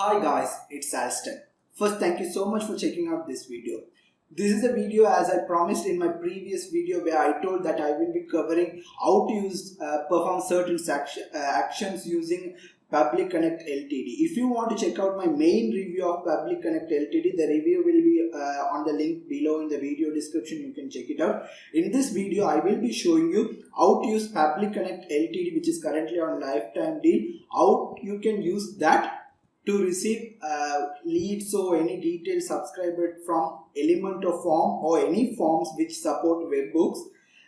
Hi guys, it's Alston. First, thank you so much for checking out this video. This is a video as I promised in my previous video where I told that I will be covering how to perform certain actions using Public Connect Ltd. If you want to check out my main review of Public Connect Ltd, the review will be on the link below in the video description. You can check it out. In this video, I will be showing you how to use Public Connect Ltd, which is currently on lifetime deal, how you can use that to receive leads or any detailed subscriber from Elementor form or any forms which support webhooks,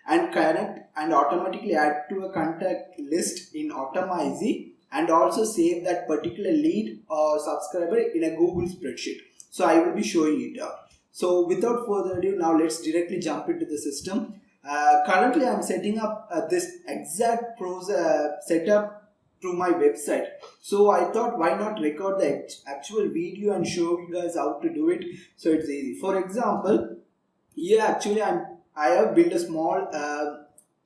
and connect and automatically add to a contact list in Automizy, and also save that particular lead or subscriber in a Google spreadsheet. So I will be showing it out. So without further ado, now let's directly jump into the system. Currently I am setting up this exact setup through my website. So I thought, why not record the actual video and show you guys how to do it, so it's easy. For example, here actually I have built a small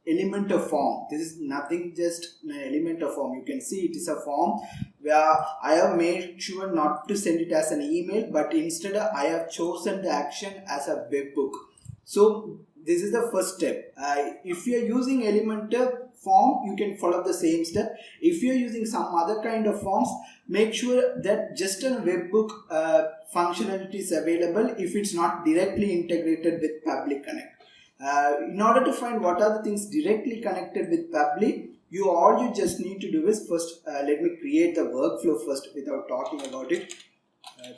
Elementor form. This is nothing, just an Elementor form. You can see it is a form where I have made sure not to send it as an email, but instead I have chosen the action as a webhook. So this is the first step. If you are using Elementor form, you can follow the same step. If you are using some other kind of forms, make sure that just a webhook functionality is available if it's not directly integrated with Public Connect. In order to find what are the things directly connected with Public, all you just need to do is first let me create the workflow first without talking about it.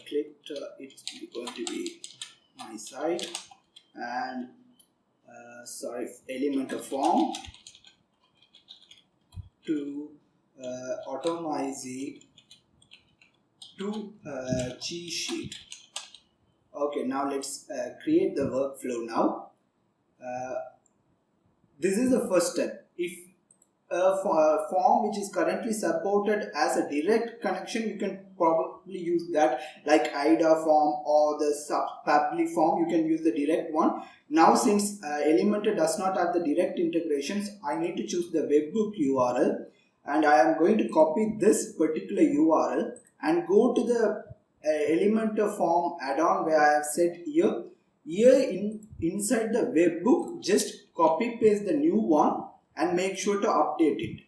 It's going to be my site, and Elementor form to Automizy to cheat sheet. Okay, now let's create the workflow now. This is the first step. If a form which is currently supported as a direct connection, you can probably use that, like IDA form or the Public form. You can use the direct one. Now since Elementor does not have the direct integrations, I need to choose the webhook URL, and I am going to copy this particular URL and go to the Elementor form add-on where I have said here inside the webhook, just copy paste the new one and make sure to update it.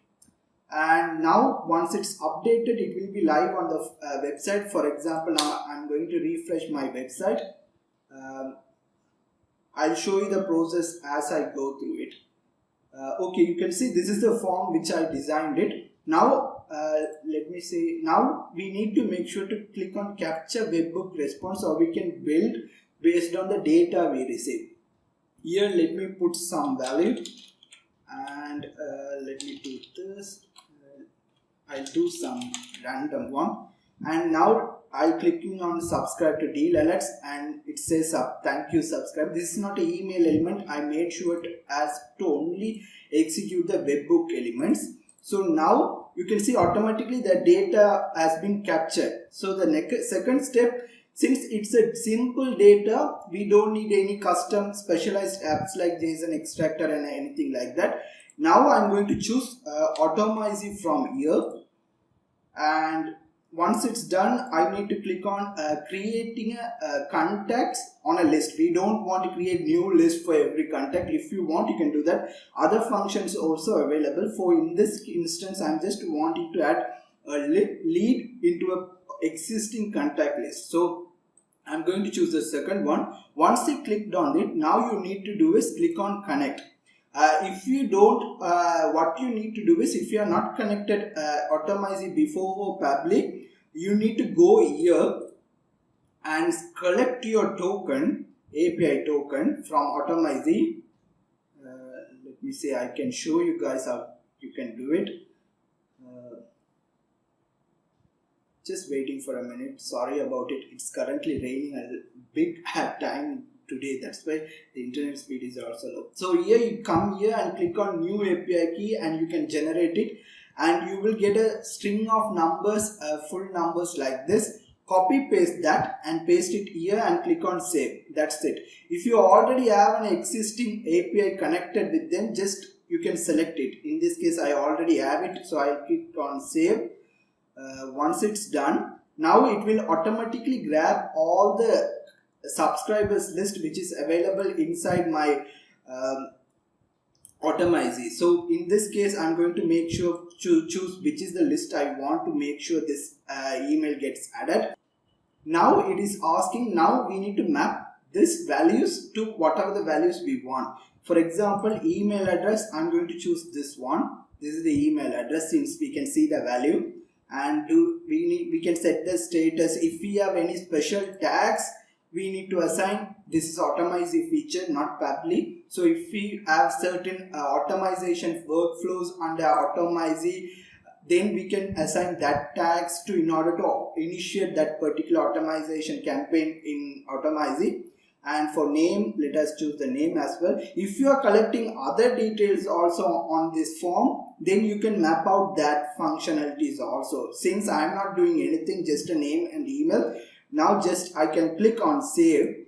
And now once it's updated, it will be live on the website. For example, now I'm going to refresh my website. I'll show you the process as I go through it. Okay, you can see this is the form which I designed it. Now let me say, now we need to make sure to click on capture webhook response, or we can build based on the data we receive. Here let me put some value, and let me do this. I'll do some random one, and now I'm clicking on subscribe to deal alerts, and it says thank you subscribe. This is not an email element. I made sure to only execute the webhook elements. So now you can see automatically the data has been captured. So the second step, since it's a simple data, we don't need any custom specialized apps like JSON extractor and anything like that. Now I'm going to choose Automizy from here, and once it's done, I need to click on creating a contacts on a list. We don't want to create new list for every contact. If you want, you can do that. Other functions also available. For in this instance, I'm just wanting to add a lead into a existing contact list. So I'm going to choose the second one. Once you clicked on it, now you need to do is click on connect. If you don't, what you need to do is, if you are not connected Automizy before Public, you need to go here and collect your token, API token from Automizy. Let me say, I can show you guys how you can do it. Just waiting for a minute. Sorry about it. It's currently raining a big time today. That's why the internet speed is also low. So here you come here and click on new API key, and you can generate it, and you will get a string of numbers, full numbers like this. Copy paste that and paste it here and click on save. That's it. If you already have an existing API connected with them, just you can select it. In this case I already have it, so I'll click on save. Once it's done, Now it will automatically grab all the subscribers list which is available inside my Automizy. So in this case, I'm going to make sure to choose which is the list I want to make sure this email gets added. Now it is asking, now we need to map this values to whatever the values we want. For example, email address, I'm going to choose this one. This is the email address since we can see the value, and we can set the status. If we have any special tags, we need to assign. This is Automizy feature, not Pabbly. So if we have certain automation workflows under Automizy, then we can assign that tags to in order to initiate that particular automation campaign in Automizy. And for name, let us choose the name as well. If you are collecting other details also on this form, then you can map out that functionalities also. Since I am not doing anything, just a name and email, now just I can click on save,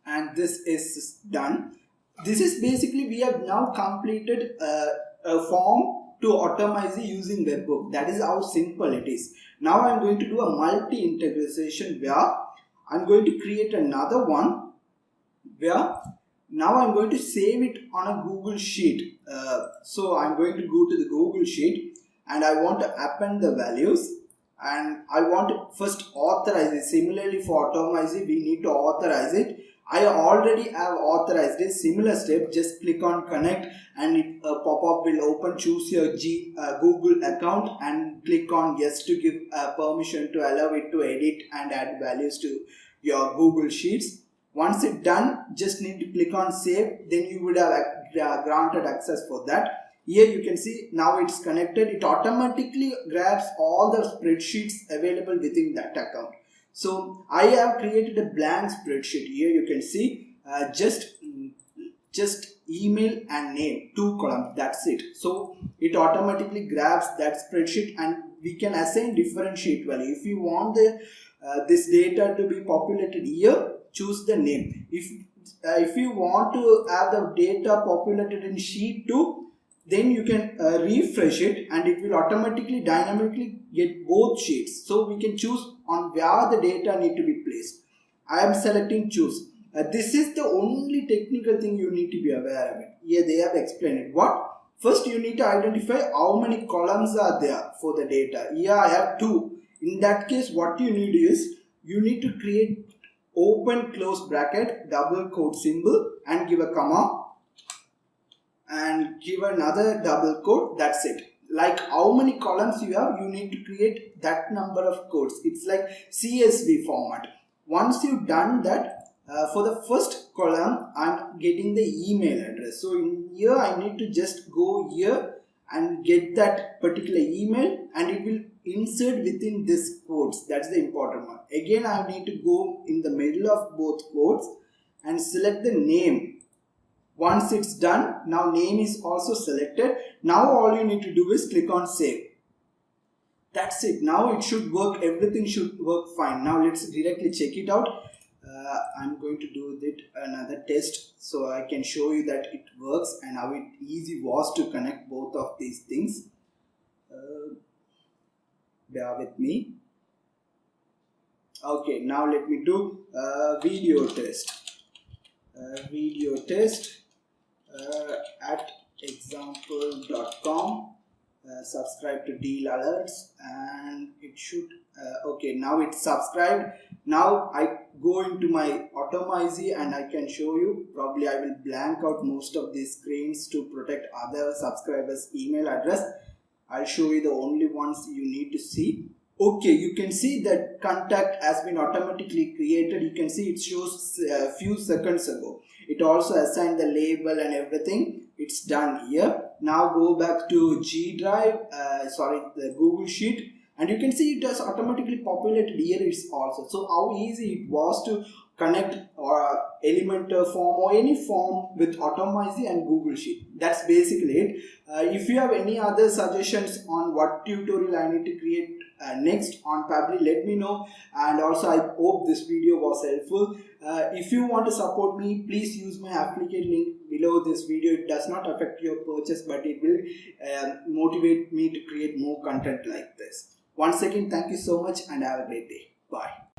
and this is done. This is basically, we have now completed a form to Automizy using webhook. That is how simple it is. Now I'm going to do a multi-integration where I'm going to create another one where now I'm going to save it on a Google Sheet. So I'm going to go to the Google Sheet and I want to append the values, and I want to first authorize it. Similarly for Automizy, we need to authorize it. I already have authorized it. Similar step, just click on connect and a pop-up will open. Choose your Google account and click on yes to give permission to allow it to edit and add values to your Google Sheets. Once it's done, just need to click on save, then you would have granted access for that. Here you can see now it's connected. It automatically grabs all the spreadsheets available within that account. So I have created a blank spreadsheet. Here you can see just email and name, 2 columns, that's it. So it automatically grabs that spreadsheet and we can assign different sheet value. If you want this data to be populated here, choose the name. If you want to have the data populated in sheet 2, then you can refresh it and it will automatically dynamically get both sheets. So we can choose on where the data need to be placed. I am selecting choose. This is the only technical thing you need to be aware of it. Here they have explained it. What? First you need to identify how many columns are there for the data. Here I have 2. In that case, what you need is, you need to create open close bracket, double quote symbol and give a comma and give another double quote. That's it. Like how many columns you have, you need to create that number of quotes. It's like CSV format. Once you've done that, for the first column, I'm getting the email address. So in here, I need to just go here and get that particular email and it will insert within this quotes. That's the important one. Again, I need to go in the middle of both quotes and select the name. Once it's done, now name is also selected. Now all you need to do is click on save. That's it. Now it should work. Everything should work fine. Now let's directly check it out. I'm going to do another test so I can show you that it works and how easy was to connect both of these things. Bear with me. Okay, now let me do video test. Video test at example.com. Subscribe to deal alerts and it should okay, now it's subscribed. Now I go into my Automizy and I can show you. Probably I will blank out most of these screens to protect other subscribers email address. I'll show you the only ones you need to see. Okay, you can see that contact has been automatically created. You can see it shows a few seconds ago. It also assigned the label and everything. It's done here. Now go back to G Drive, the Google Sheet, and you can see it has automatically populated here. It's also, so how easy it was to connect or Elementor form or any form with Automizy and Google Sheet. That's basically it. If you have any other suggestions on what tutorial I need to create next on Pabbly, let me know. And also I hope this video was helpful. If you want to support me, please use my affiliate link below this video. It does not affect your purchase, but it will motivate me to create more content like this. Once again, thank you so much and have a great day. Bye.